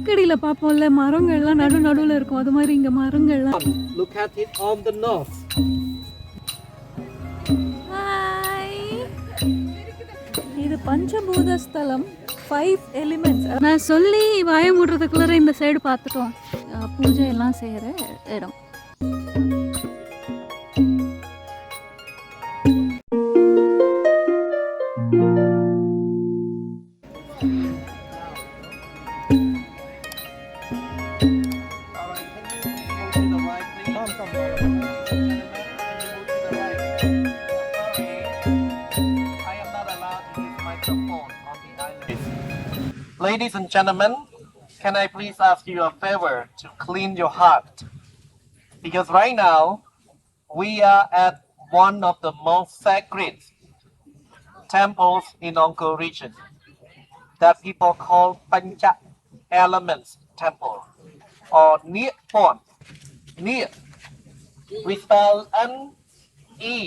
கடியில் பார்ப்போம்ல மரங்கள்லாம் நடுவில் இருக்கும், அது மாதிரி இங்கே மரங்கள்லாம். Look at it on the north. இது பஞ்சபூத ஸ்தலம், 5 எலிமெண்ட்ஸ். நான் சொல்லி வாய மூடுறதுக்குள்ளே இந்த சைடு பார்த்துட்டோம். பூஜை எல்லாம் செய்கிற இடம். Ladies and gentlemen, can I please ask you a favor to clean your heart? Because right now, we are at one of the most sacred temples in Angkor region that people call Pancha Elements Temple or Niat Pon. Niat, we spell N-E-A-N-K,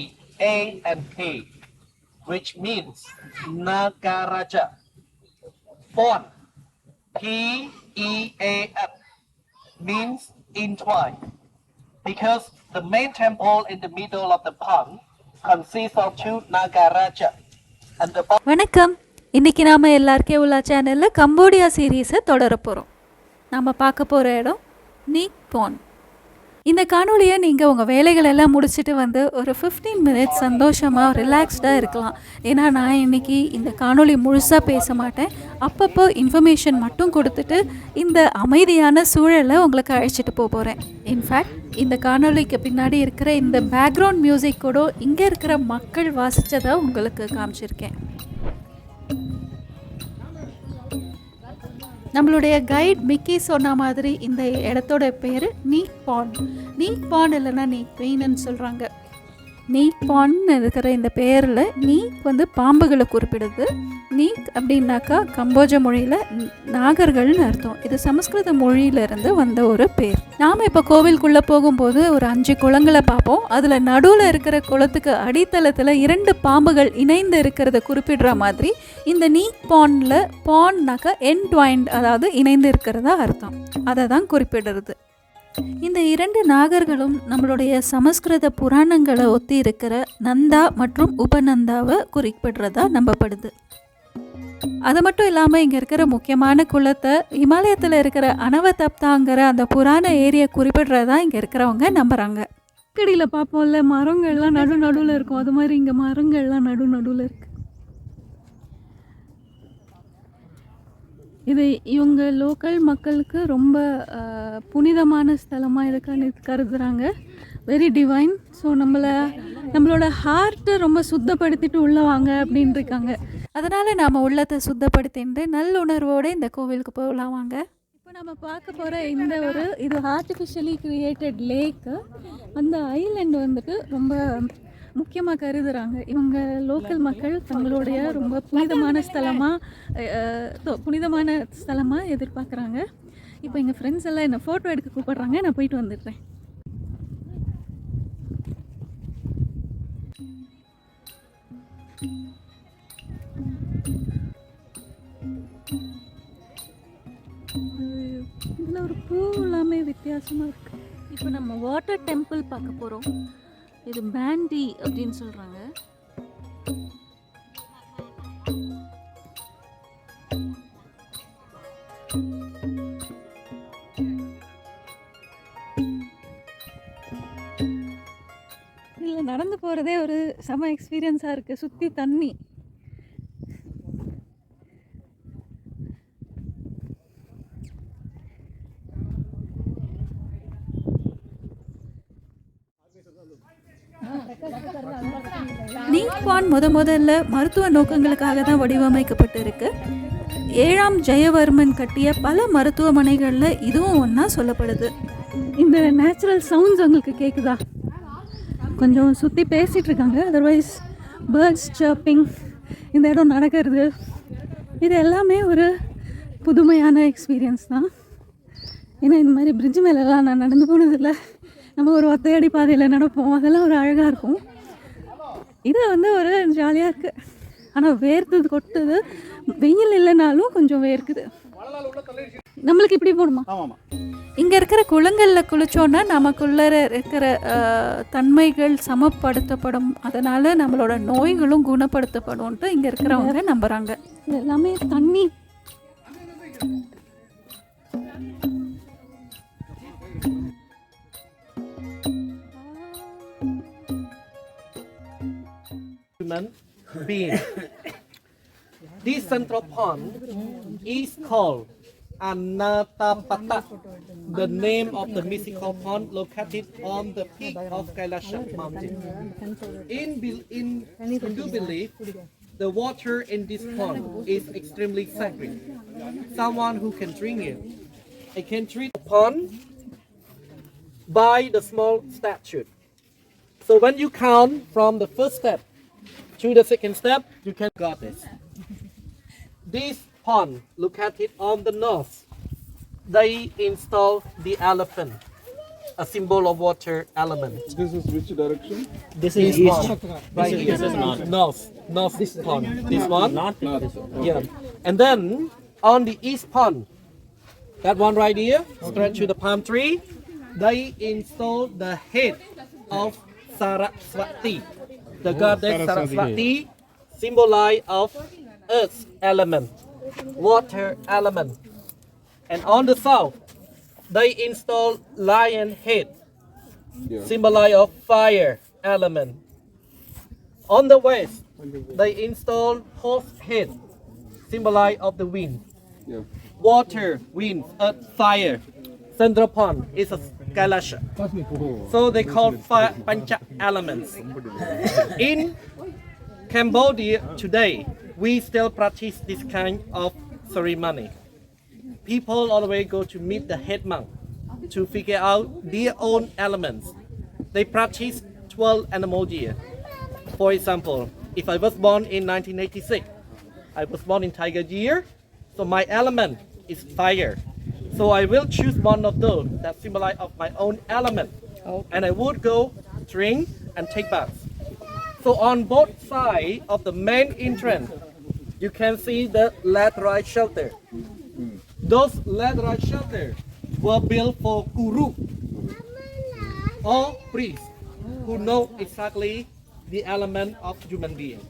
which means Nagaraja. Pon, P-E-A-N, means entwined, because the main temple in the middle of the pond consists of 2 Nagaraja. And the வணக்கம். இன்றைக்கி நாம் எல்லாருக்கே உள்ள சேனலில் Cambodia சீரீஸை தொடர போகிறோம். நம்ம பார்க்க போகிற இடம் நீக் பான். இந்த காணொலியை நீங்கள் உங்கள் வேலைகள் எல்லாம் முடிச்சுட்டு வந்து ஒரு 15 மினிட்ஸ் சந்தோஷமாக ரிலாக்ஸ்டாக இருக்கலாம். ஏன்னா நான் இன்றைக்கி இந்த காணொலி முழுசாக பேச மாட்டேன். அப்பப்போ இன்ஃபர்மேஷன் மட்டும் கொடுத்துட்டு இந்த அமைதியான சூழலை உங்களுக்கு அழைச்சிட்டு போகிறேன். இன்ஃபேக்ட் இந்த காணொலிக்கு பின்னாடி இருக்கிற இந்த பேக்ரவுண்ட் மியூசிக் கூட இங்கே இருக்கிற மக்கள் வாசித்ததை உங்களுக்கு காமிச்சிருக்கேன். நம்மளுடைய கைட் மிக்கி சொன்ன மாதிரி இந்த இடத்தோட பேர் நீக் பாண்ட். நீக் பாண்ட் இல்லைன்னா நீக் வெயின்னு சொல்கிறாங்க. நீக் பாண்ட் இருக்கிற இந்த பேரில் நீக் வந்து பாம்புகளை குறிப்பிடுது. நீக் அப்படின்னாக்கா கம்போஜ மொழியில் நாகர்கள்னு அர்த்தம். இது சமஸ்கிருத மொழியிலிருந்து வந்த ஒரு பேர். நாம் இப்போ கோவிலுக்குள்ளே போகும்போது ஒரு 5 குளங்களை பார்ப்போம். அதில் நடுவில் இருக்கிற குளத்துக்கு அடித்தளத்தில் 2 பாம்புகள் இணைந்து இருக்கிறத குறிப்பிடுற மாதிரி இந்த நீக் பாண்டில் பாண்ட்னாக்கா என்ட்வைண்ட், அதாவது இணைந்து இருக்கிறதா அர்த்தம். அதை தான் குறிப்பிடுறது. இந்த 2 நாகர்களும் நம்மளுடைய சமஸ்கிருத புராணங்களை ஒத்தி இருக்கிற நந்தா மற்றும் உபநந்தாவை குறிப்பிடுறதா நம்பப்படுது. அது மட்டும் இல்லாமல் இங்கே இருக்கிற முக்கியமான குளத்தை இமாலயத்தில் இருக்கிற அனவதப்தாங்கிற அந்த புராண ஏரியை குறிப்பிடுறதா இங்கே இருக்கிறவங்க நம்புகிறாங்க. கடியில் பார்ப்போம்ல மரங்கள்லாம் நடுவில் இருக்கும், அது மாதிரி இங்கே மரங்கள்லாம் நடுவில் இருக்குது. இது இவங்க லோக்கல் மக்களுக்கு ரொம்ப புனிதமான ஸ்தலமாக இதுக்கான கருதுகிறாங்க. Very divine. ஸோ நம்மளோட ஹார்ட்டை ரொம்ப சுத்தப்படுத்திட்டு உள்ளே வாங்க அப்படின்னு இருக்காங்க. அதனால் நாம் உள்ளத்தை சுத்தப்படுத்திட்டு நல்லுணர்வோடு இந்த கோவிலுக்கு போகலாம் வாங்க. இப்போ நம்ம பார்க்க போகிற இது ஆர்டிஃபிஷியலி கிரியேட்டட் லேக்கு. அந்த ஐலண்ட் வந்துட்டு ரொம்ப முக்கியமாக கருதுகிறாங்க இவங்க லோக்கல் மக்கள். தங்களுடைய ரொம்ப புனிதமான ஸ்தலமாக எதிர்பார்க்குறாங்க. இப்போ எங்கள் ஃப்ரெண்ட்ஸ் எல்லாம் என்னை ஃபோட்டோ எடுக்க கூப்பிட்றாங்க. நான் போயிட்டு வந்துடுறேன். இதில் ஒரு பூ எல்லாமே வித்தியாசமாக இருக்குது. இப்போ நம்ம வாட்டர் டெம்பிள் பார்க்க போகிறோம். இது பேண்டி அப்படின்னு சொல்கிறாங்க. இதில் நடந்து போகிறதே ஒரு செம எக்ஸ்பீரியன்ஸாக இருக்குது. சுற்றி தண்ணி. நீக் பாண்ட் முதல்ல மருத்துவ நோக்கங்களுக்காக தான் வடிவமைக்கப்பட்டு இருக்கு. 7ஆம் ஜெயவர்மன் கட்டிய பல மருத்துவமனைகளில் இதுவும் ஒன்றா சொல்லப்படுது. இந்த நேச்சுரல் சவுண்ட்ஸ் உங்களுக்கு கேட்குதா? கொஞ்சம் சுற்றி பேசிகிட்டு இருக்காங்க. அதர்வைஸ் பேர்ட்ஸ் சர்ப்பிங், இந்த இடம் நடக்கிறது, இது எல்லாமே ஒரு புதுமையான எக்ஸ்பீரியன்ஸ் தான். ஏன்னா இந்த மாதிரி பிரிட்ஜ் மேலெல்லாம் நான் நடந்து போனதில்லை. நம்ம ஒரு ஒத்தையடி பாதையில் நடப்போம், அதெல்லாம் ஒரு அழகாக இருக்கும். இது ஒரு ஜாலியாக இருக்குது. ஆனால் வேர்த்தது கொட்டுது. வெயில் இல்லைனாலும் கொஞ்சம் வேர்க்குது. நம்மளுக்கு இப்படி போடுமா? ஆமாம். இங்கே இருக்கிற குளங்களில் குளித்தோன்னா நமக்குள்ளே இருக்கிற தன்மைகள் சமப்படுத்தப்படும், அதனால் நம்மளோட நோய்களும் குணப்படுத்தப்படும்ன்ட்டு இங்கே இருக்கிறவங்க நம்புகிறாங்க. இது எல்லாமே தண்ணி. Being. This central pond is called Anatapata, the name of the mystical pond located on the peak of Kailasha mountain. In Hindu belief, the water in this pond is extremely sacred. Someone who can drink it, I can treat the pond by the small statue. So when you count from the first step to the second step, you can got this. This pond located on the north, they install the elephant, a symbol of water element. This is which direction? This is east, right here. This is north this pond. This one, North. yeah. And then on the east pond, that one right here, straight to the palm tree, they install the head of Saraswati, the goddess Saraswati, symbolize of earth element, water element. And on the south, they install lion head, Yeah. symbolize of fire element. On the west, they install horse head, symbolize of the wind. Yeah. Water, wind, earth, fire. Central pond is a Kailasha. So they call five pancha elements. In Cambodia today, we still practice this kind of ceremony. People all the way go to meet the head monk to figure out their own elements. They practice 12 animal year. For example, if I was born in 1986, I was born in Tiger year, so my element is fire. So I will choose one of those that symbolize of my own element, and I would go drink and take baths. So on both sides of the main entrance, you can see the laterite shelter. Those laterite shelters were built for guru or priests who know exactly the element of human being.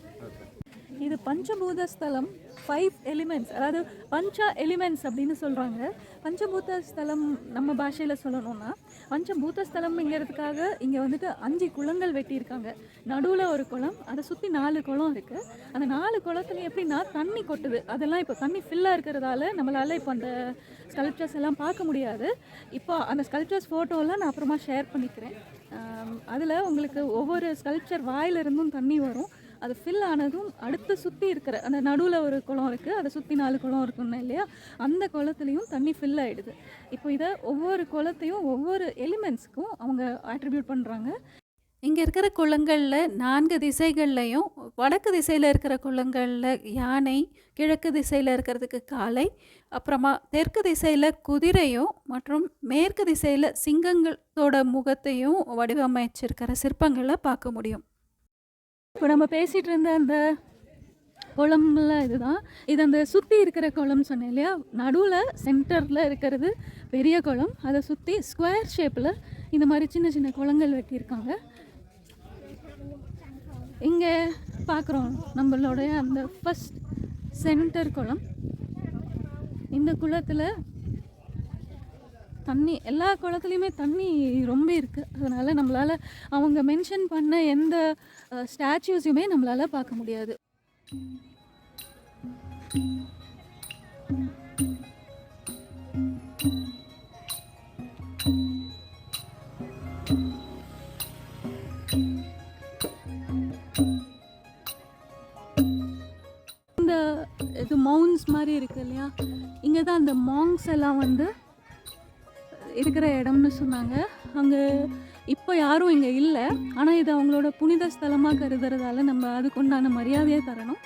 இது பஞ்சபூத ஸ்தலம், 5 elements, அதாவது பஞ்சா elements அப்படின்னு சொல்கிறாங்க. பஞ்சபூத ஸ்தலம் நம்ம பாஷையில் சொல்லணும்னா, பஞ்சபூத ஸ்தலம்ங்கிறதுக்காக இங்கே வந்துட்டு 5 குளங்கள் வெட்டியிருக்காங்க. நடுவில் ஒரு குளம், அதை சுற்றி 4 குளம் இருக்குது. அந்த 4 குளத்துலையும் எப்படின்னா தண்ணி கொட்டுது. அதெல்லாம் இப்போ தண்ணி ஃபில்லாக இருக்கிறதால நம்மளால் இப்போ அந்த ஸ்கல்ப்சர்ஸ் எல்லாம் பார்க்க முடியாது. இப்போ அந்த ஸ்கல்ப்சர்ஸ் ஃபோட்டோலாம் நான் அப்புறமா ஷேர் பண்ணிக்கிறேன். அதில் உங்களுக்கு ஒவ்வொரு ஸ்கல்ப்சர் வாயிலிருந்தும் தண்ணி வரும். அது ஃபில் ஆனதும் அடுத்து சுற்றி இருக்கிற அந்த நடுவில் ஒரு குளம் இருக்குது, அதை சுற்றி 4 குளம் இருக்குன்னு இல்லையா, அந்த குளத்துலேயும் தண்ணி ஃபில் ஆகிடுது. இப்போ இதை ஒவ்வொரு குளத்தையும் ஒவ்வொரு எலிமெண்ட்ஸ்க்கும் அவங்க ஆட்ரிபியூட் பண்ணுறாங்க. இங்கே இருக்கிற குளங்களில் 4 திசைகள்லையும், வடக்கு திசையில் இருக்கிற குளங்களில் யானை, கிழக்கு திசையில் இருக்கிறதுக்கு காளை, அப்புறமா தெற்கு திசையில் குதிரையும் மற்றும் மேற்கு திசையில் சிங்கங்களோட முகத்தையும் வடிவமைச்சிருக்கிற சிற்பங்களை பார்க்க முடியும். இப்போ நம்ம பேசிகிட்டு இருந்த அந்த குளம்லாம் இதுதான். இது அந்த சுற்றி இருக்கிற குளம் சொன்னேன் இல்லையா, நடுவில் சென்டரில் இருக்கிறது பெரிய குளம். அதை சுற்றி ஸ்கொயர் ஷேப்பில் இந்த மாதிரி சின்ன சின்ன குளங்கள் வெட்டியிருக்காங்க. இங்கே பார்க்குறோம் நம்மளுடைய அந்த ஃபஸ்ட் சென்டர் குளம். இந்த குளத்தில் தண்ணி, எல்லா குளத்துலையுமே தண்ணி ரொம்ப இருக்குது. அதனால் நம்மளால் அவங்க மென்ஷன் பண்ண எந்த ஸ்டாச்சுஸையுமே நம்மளால் பார்க்க முடியாது. இந்த இது மவுண்ட்ஸ் மாதிரி இருக்குது இல்லையா, இங்கே தான் அந்த மாங்ஸ் எல்லாம் வந்து இருக்கிற இடம்னு சொன்னாங்க. அங்கே இப்போ யாரும் இங்கே இல்லை, ஆனால் இது அவங்களோட புனித ஸ்தலமாக கருதுறதால நம்ம அதுக்கு உண்டான மரியாதையை தரணும்.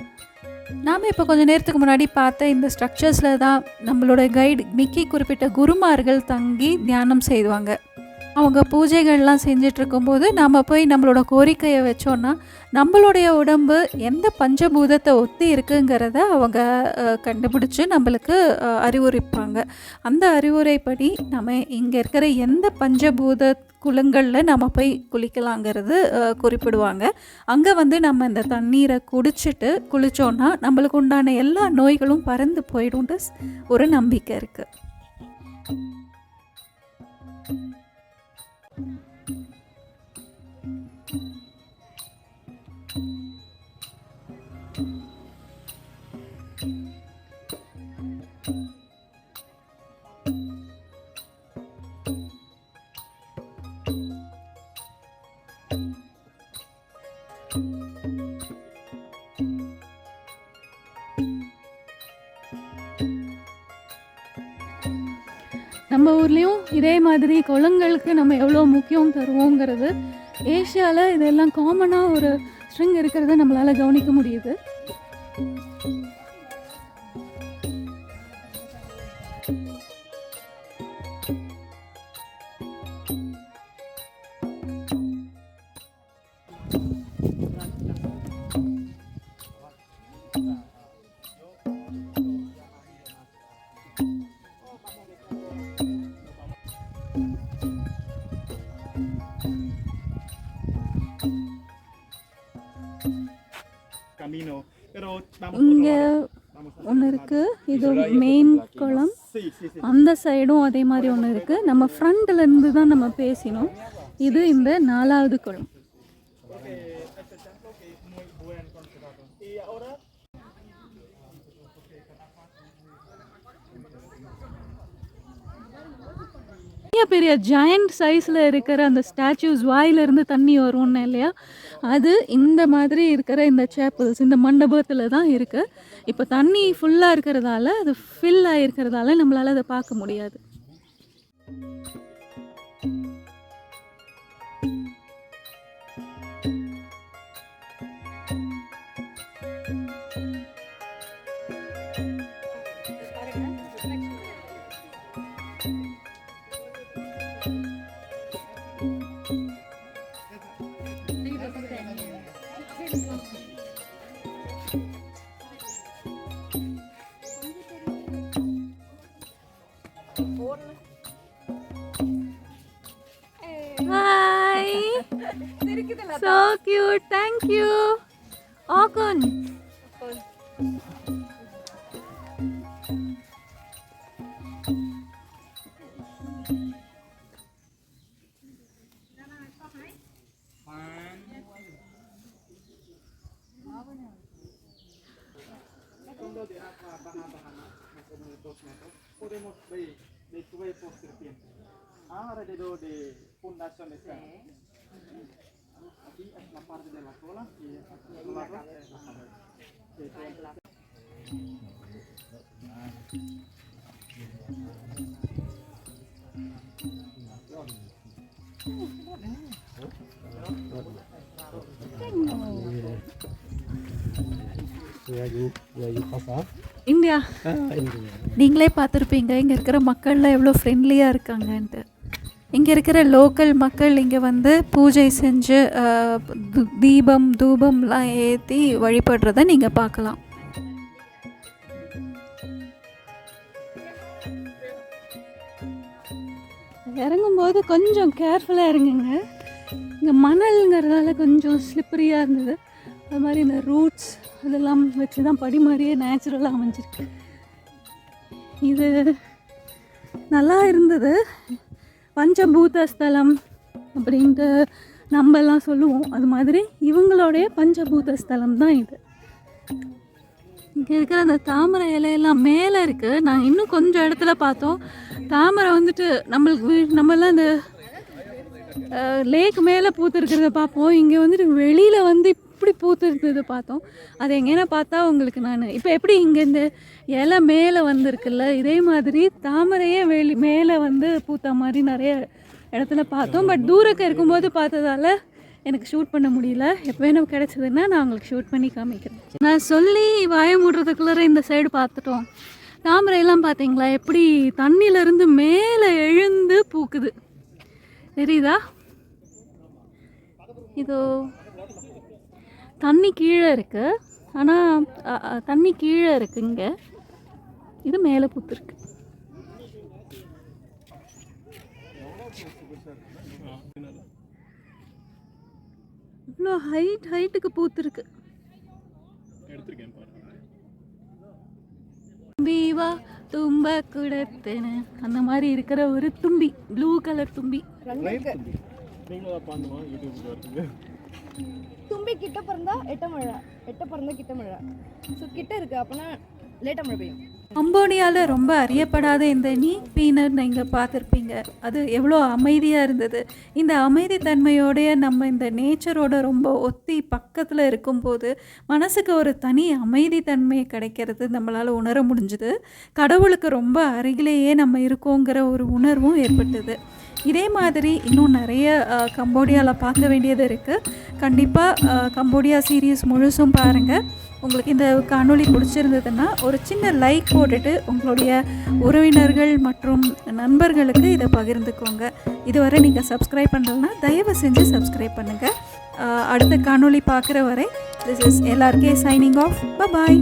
நாம் இப்போ கொஞ்சம் நேரத்துக்கு முன்னாடி பார்த்த இந்த ஸ்ட்ரக்சர்ஸில் தான் நம்மளோட கைடு மிக்கி குறிப்பிட்ட குருமார்கள் தங்கி தியானம் செய்வாங்க. அவங்க பூஜைகள்லாம் செஞ்சிட்ருக்கும்போது நம்ம போய் நம்மளோட கோரிக்கையை வச்சோன்னா நம்மளுடைய உடம்பு எந்த பஞ்சபூதத்தை ஒத்தி இருக்குங்கிறத அவங்க கண்டுபிடிச்சி நம்மளுக்கு அறிவுரைப்பாங்க. அந்த அறிவுரைப்படி நம்ம இங்கே இருக்கிற எந்த பஞ்சபூத குளங்களில் நம்ம போய் குளிக்கலாங்கிறது குறிப்பிடுவாங்க. அங்கே வந்து நம்ம இந்த தண்ணீரை குடிச்சிட்டு குளித்தோன்னா நம்மளுக்கு உண்டான எல்லா நோய்களும் பறந்து போயிடும்னு ஒரு நம்பிக்கை இருக்குது. நம்ம ஊர்லேயும் இதே மாதிரி குளங்களுக்கு நம்ம எவ்வளோ முக்கியம் தருவோங்கிறது ஏஷியாவில் இதெல்லாம் காமனாக ஒரு ஸ்ட்ரிங் இருக்கிறத நம்மளால் கவனிக்க முடியுது. இங்கே ஒன்று இருக்குது, இது மெயின் குளம். அந்த சைடும் அதே மாதிரி ஒன்று இருக்குது. நம்ம ஃப்ரண்ட்லேருந்து தான் நம்ம பேசினோம். இது இந்த 4வது குளம். பெரிய ஜாயிண்ட் சைஸில் இருக்கிற அந்த ஸ்டாச்சூஸ் வாயிலிருந்து தண்ணி வரும்னு இல்லையா, அது இந்த மாதிரி இருக்கிற இந்த சேப்பல்ஸ் இந்த மண்டபத்தில் தான் இருக்குது. இப்போ தண்ணி ஃபுல்லாக இருக்கிறதால அது ஃபில் ஆகிருக்கிறதால நம்மளால் அதை பார்க்க முடியாது. Hi. So cute. Thank you. Okun. Ahora de fundación de aquí es la parte de la cola y la India நீங்களே பார்த்துருப்பீங்க இங்கே இருக்கிற மக்கள்லாம் எவ்வளோ ஃப்ரெண்ட்லியாக இருக்காங்கன்ட்டு. இங்கே இருக்கிற லோக்கல் மக்கள் இங்கே வந்து பூஜை செஞ்சு தீபம் தூபம்லாம் ஏற்றி வழிபடுறத நீங்கள் பார்க்கலாம். இறங்கும்போது கொஞ்சம் கேர்ஃபுல்லாக இறங்குங்க. இங்கே மணலுங்கிறதால கொஞ்சம் ஸ்லிப்பரியாக இருந்தது. அது மாதிரி இந்த ரூட்ஸ் அதெல்லாம் வச்சு தான் படி மாதிரியே நேச்சுரலாக அமைஞ்சிருக்கு. இது நல்லா இருந்தது. பஞ்சபூத ஸ்தலம் அப்படின்ட்டு நம்மெல்லாம் சொல்லுவோம், அது மாதிரி இவங்களுடைய பஞ்சபூத ஸ்தலம் தான் இது. இங்கே இருக்கிற அந்த தாமரை இலையெல்லாம் மேலே இருக்குது. நாங்கள் இன்னும் கொஞ்சம் இடத்துல பார்த்தோம் தாமரை வந்துட்டு நம்மெல்லாம் இந்த லேக் மேலே பூத்துருக்கிறத பார்ப்போம். இங்கே வந்துட்டு வெளியில் வந்து இப்படி பூத்துருந்தது பார்த்தோம். அது எங்கேனா பார்த்தா உங்களுக்கு நான் இப்போ எப்படி இங்கே இந்த இலை மேலே வந்துருக்குல்ல, இதே மாதிரி தாமரையே மேலே வந்து பூத்த மாதிரி நிறைய இடத்துல பார்த்தோம். பட் தூரக்க இருக்கும்போது பார்த்ததால எனக்கு ஷூட் பண்ண முடியல. எப்போ வேணும் கிடச்சதுன்னா நான் உங்களுக்கு ஷூட் பண்ணி காமிக்கிறேன். நான் சொல்லி வாய மூடுறதுக்குள்ளே இந்த சைடு பார்த்துட்டோம். தாமரையெல்லாம் பார்த்தீங்களா எப்படி தண்ணியிலேருந்து மேலே எழுந்து பூக்குது. தெரியுதா? இதோ தண்ணி கீழே இருக்கு. ஆனால் தண்ணி கீழே இருக்கு இங்கே. இது மேலே பூத்துருக்கு. இவ்வளோ ஹைட்டுக்கு பூத்துருக்கு. தும்பிவா தும்ப குடத்தேன அந்த மாதிரி இருக்கிற ஒரு தும்பி, ப்ளூ கலர் தும்பி. தும்பி கிட்ட பிறந்தா எட்ட மழை, எட்ட பிறந்தா கிட்ட மழை. ஸோ கிட்ட இருக்கு, அப்போனா லேட்டாக மழை பெய்யும். கம்போடியாவில் ரொம்ப அறியப்படாத இந்த நீக் பீனட் நீங்கள் பார்த்துருப்பீங்க. அது எவ்வளோ அமைதியாக இருந்தது. இந்த அமைதி தன்மையோடைய நம்ம இந்த நேச்சரோட ரொம்ப ஒத்தி பக்கத்தில் இருக்கும்போது மனசுக்கு ஒரு தனி அமைதி தன்மை கிடைக்கிறது நம்மளால் உணர முடிஞ்சுது. கடவுளுக்கு ரொம்ப அருகிலேயே நம்ம இருக்கோங்கிற ஒரு உணர்வும் ஏற்பட்டது. இதே மாதிரி இன்னும் நிறைய கம்போடியாவில் பார்க்க வேண்டியது இருக்குது. கண்டிப்பாக கம்போடியா சீரீஸ் முழுசும் பாருங்கள். உங்களுக்கு இந்த காணொளி பிடிச்சிருந்ததுன்னா ஒரு சின்ன லைக் போட்டுட்டு உங்களுடைய உறவினர்கள் மற்றும் நண்பர்களுக்கு இதை பகிர்ந்துக்கோங்க. இதுவரை நீங்கள் சப்ஸ்கிரைப் பண்ணுறதுனா தயவு செஞ்சு சப்ஸ்கிரைப் பண்ணுங்கள். அடுத்த காணொளி பார்க்குற வரை this is LRK signing off. Bye.